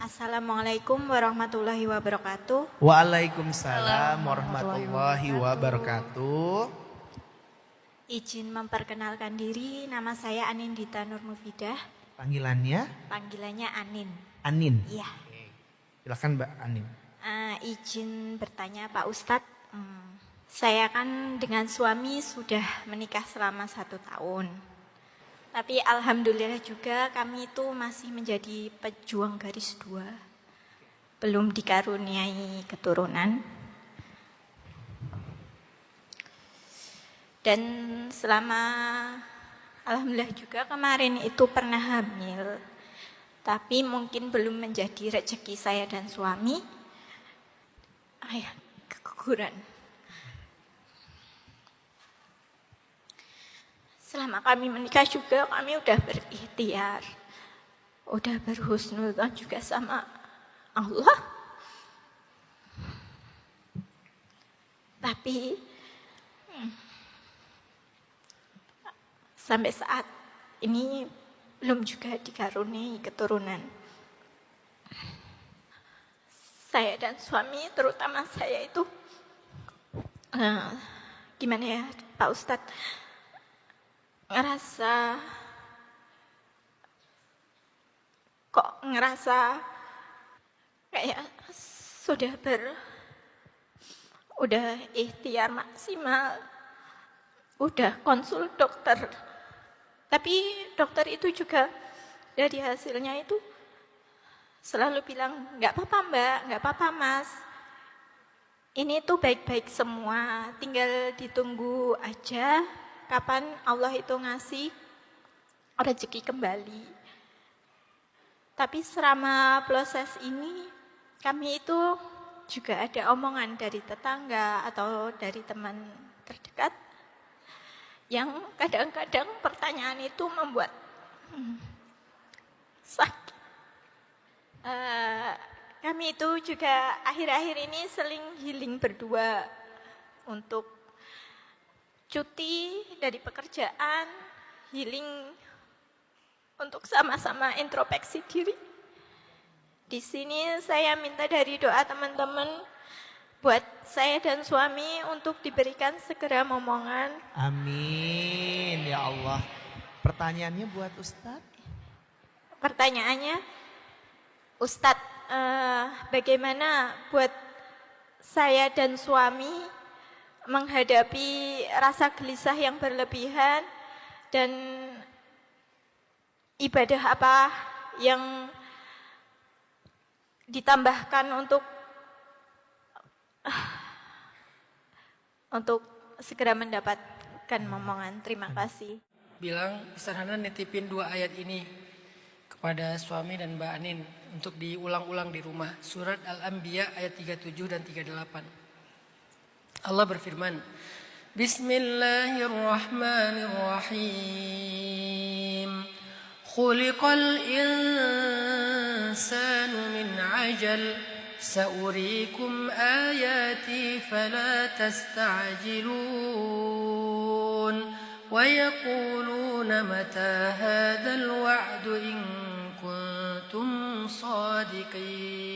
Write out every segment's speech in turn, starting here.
Assalamualaikum warahmatullahi wabarakatuh. Waalaikumsalam warahmatullahi wabarakatuh. Izin memperkenalkan diri, nama saya Anindita Nur Mufidah. Panggilannya? Panggilannya Anin. Anin. Iya. Silakan Mbak Anin. Izin bertanya Pak Ustadz, saya kan dengan suami sudah menikah selama 1 tahun. Tapi alhamdulillah juga kami itu masih menjadi pejuang garis 2. Belum dikaruniai keturunan. Dan selama alhamdulillah juga kemarin itu pernah hamil. Tapi mungkin belum menjadi rezeki saya dan suami. Keguguran. Selama kami menikah juga kami udah berikhtiar. Udah berhusnudzon juga sama Allah. Tapi sampai saat ini belum juga dikaruniai keturunan. Saya dan suami, terutama saya itu, gimana ya Pak Ustadz, ngerasa kayak udah ikhtiar maksimal, udah konsul dokter, tapi dokter itu juga dari hasilnya itu selalu bilang nggak apa-apa Mbak, nggak apa-apa Mas, ini tuh baik-baik semua, tinggal ditunggu aja kapan Allah itu ngasih rezeki kembali. Tapi selama proses ini kami itu juga ada omongan dari tetangga atau dari teman terdekat yang kadang-kadang pertanyaan itu membuat sakit. Kami itu juga akhir-akhir ini seling healing berdua untuk cuti dari pekerjaan, healing untuk sama-sama introspeksi diri. Di sini saya minta dari doa teman-teman buat saya dan suami untuk diberikan segera momongan. Amin ya Allah. Pertanyaannya buat Ustadz? Pertanyaannya, Ustadz, bagaimana buat saya dan suami menghadapi rasa gelisah yang berlebihan dan ibadah apa yang ditambahkan untuk segera mendapatkan momongan. Terima kasih. Bilang Ustaz Hanan nitipin 2 ayat ini kepada suami dan Mbak Anin untuk diulang-ulang di rumah. Surat Al-Anbiya ayat 37 dan 38. Allah berfirman, Bismillahirrahmanirrahim. Khuliqal insanu min ajal. Sa'urikum ayati fala tasta'jilun. Wa yaquluna mata hadzal wa'du in kuntum shadiqin.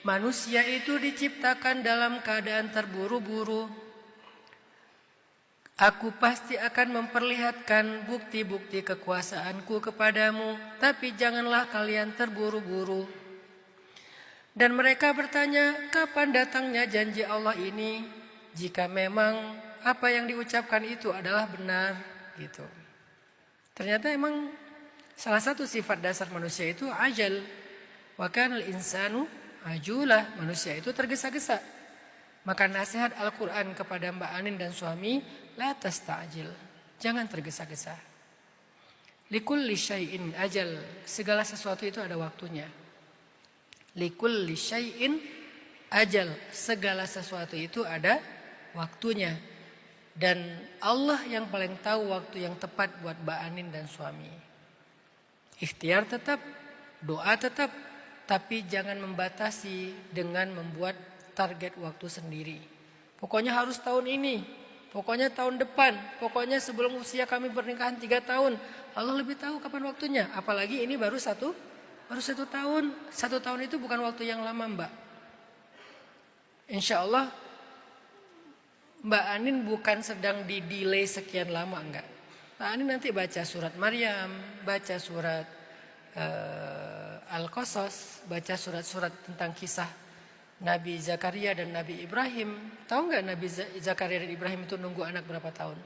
Manusia itu diciptakan dalam keadaan terburu-buru. Aku pasti akan memperlihatkan bukti-bukti kekuasaanku kepadamu, tapi janganlah kalian terburu-buru. Dan mereka bertanya, kapan datangnya janji Allah ini? Jika memang apa yang diucapkan itu adalah benar, gitu. Ternyata emang salah satu sifat dasar manusia itu ajal. Wa kanal insanu ajulah, manusia itu tergesa-gesa. Maka nasihat Al-Quran kepada Mbak Anin dan suami, la tasta'jil, jangan tergesa-gesa. Likulli syai'in ajal, segala sesuatu itu ada waktunya. Likulli syai'in ajal, segala sesuatu itu ada waktunya. Dan Allah yang paling tahu waktu yang tepat buat Mbak Anin dan suami. Ikhtiar tetap, doa tetap, tapi jangan membatasi dengan membuat target waktu sendiri. Pokoknya harus tahun ini, pokoknya tahun depan, pokoknya sebelum usia kami pernikahan 3 tahun. Allah lebih tahu kapan waktunya. Apalagi ini baru 1 Baru 1 tahun. 1 tahun itu bukan waktu yang lama, Mbak. Insya Allah Mbak Anin bukan sedang di-delay sekian lama, enggak. Mbak Anin nanti baca surat Maryam, baca surat Al-Qasas, baca surat-surat tentang kisah Nabi Zakaria dan Nabi Ibrahim. Tahu enggak Nabi Zakaria dan Ibrahim itu nunggu anak berapa tahun?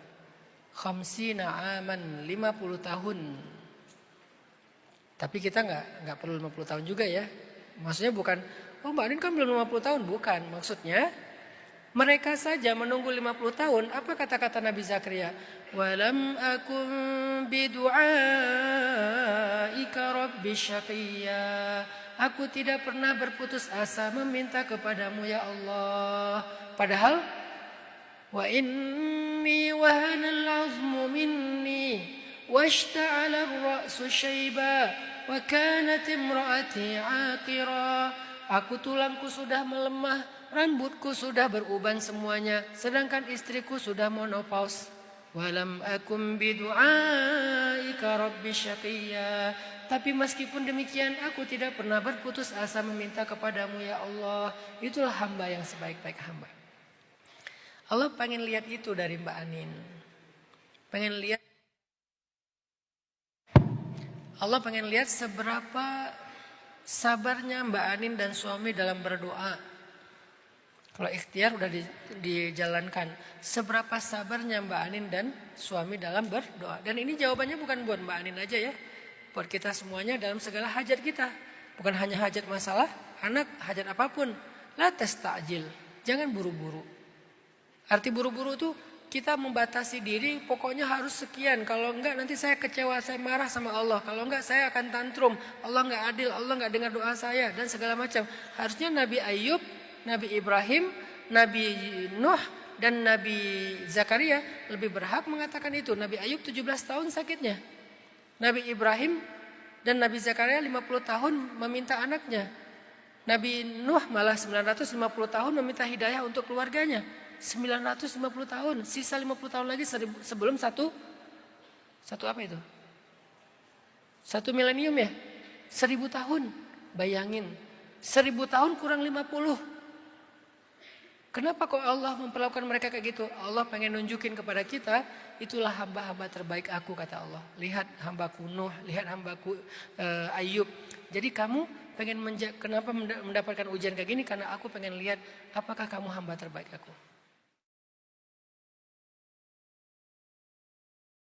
50 aman, 50 tahun. Tapi kita enggak perlu 50 tahun juga ya. Maksudnya bukan, oh Mbak Anin kan belum 50 tahun. Bukan, maksudnya mereka saja menunggu 50 tahun. Apa kata-kata Nabi Zakaria? Walam akum bidu'aika rabbi syaqiyya. Aku tidak pernah berputus asa meminta kepadamu ya Allah. Padahal wa inni wahana al-'azmu minni washta'ala ar-ra'su syaiba wa kanat imra'ati 'aqira. Aku tulangku sudah melemah, rambutku sudah beruban semuanya, sedangkan istriku sudah menopause. Walam akum bidu'aika rabbi syaqiyya. Tapi meskipun demikian aku tidak pernah berputus asa meminta kepadamu ya Allah. Itulah hamba yang sebaik-baik hamba. Allah pengen lihat itu dari Mbak Anin. Allah pengen lihat seberapa sabarnya Mbak Anin dan suami dalam berdoa. Kalau ikhtiar udah dijalankan. Seberapa sabarnya Mbak Anin dan suami dalam berdoa. Dan ini jawabannya bukan buat Mbak Anin aja ya. Buat kita semuanya dalam segala hajat kita. Bukan hanya hajat masalah anak, hajat apapun. La tasta'jil. Jangan buru-buru. Arti buru-buru itu kita membatasi diri, pokoknya harus sekian. Kalau enggak nanti saya kecewa, saya marah sama Allah. Kalau enggak saya akan tantrum. Allah enggak adil, Allah enggak dengar doa saya dan segala macam. Harusnya Nabi Ayub, Nabi Ibrahim, Nabi Nuh dan Nabi Zakaria lebih berhak mengatakan itu. Nabi Ayub 17 tahun sakitnya. Nabi Ibrahim dan Nabi Zakaria 50 tahun meminta anaknya. Nabi Nuh malah 950 tahun meminta hidayah untuk keluarganya. 950 tahun, sisa 50 tahun lagi sebelum satu apa itu? 1 milenium ya? 1000 tahun, bayangin. 1000 tahun kurang 50. Kenapa kok Allah memperlakukan mereka kayak gitu? Allah pengen nunjukin kepada kita, itulah hamba-hamba terbaik aku kata Allah. Lihat hambaku Nuh, lihat hambaku Ayub. Jadi kamu pengen kenapa mendapatkan ujian kayak gini? Karena aku pengen lihat apakah kamu hamba terbaik aku.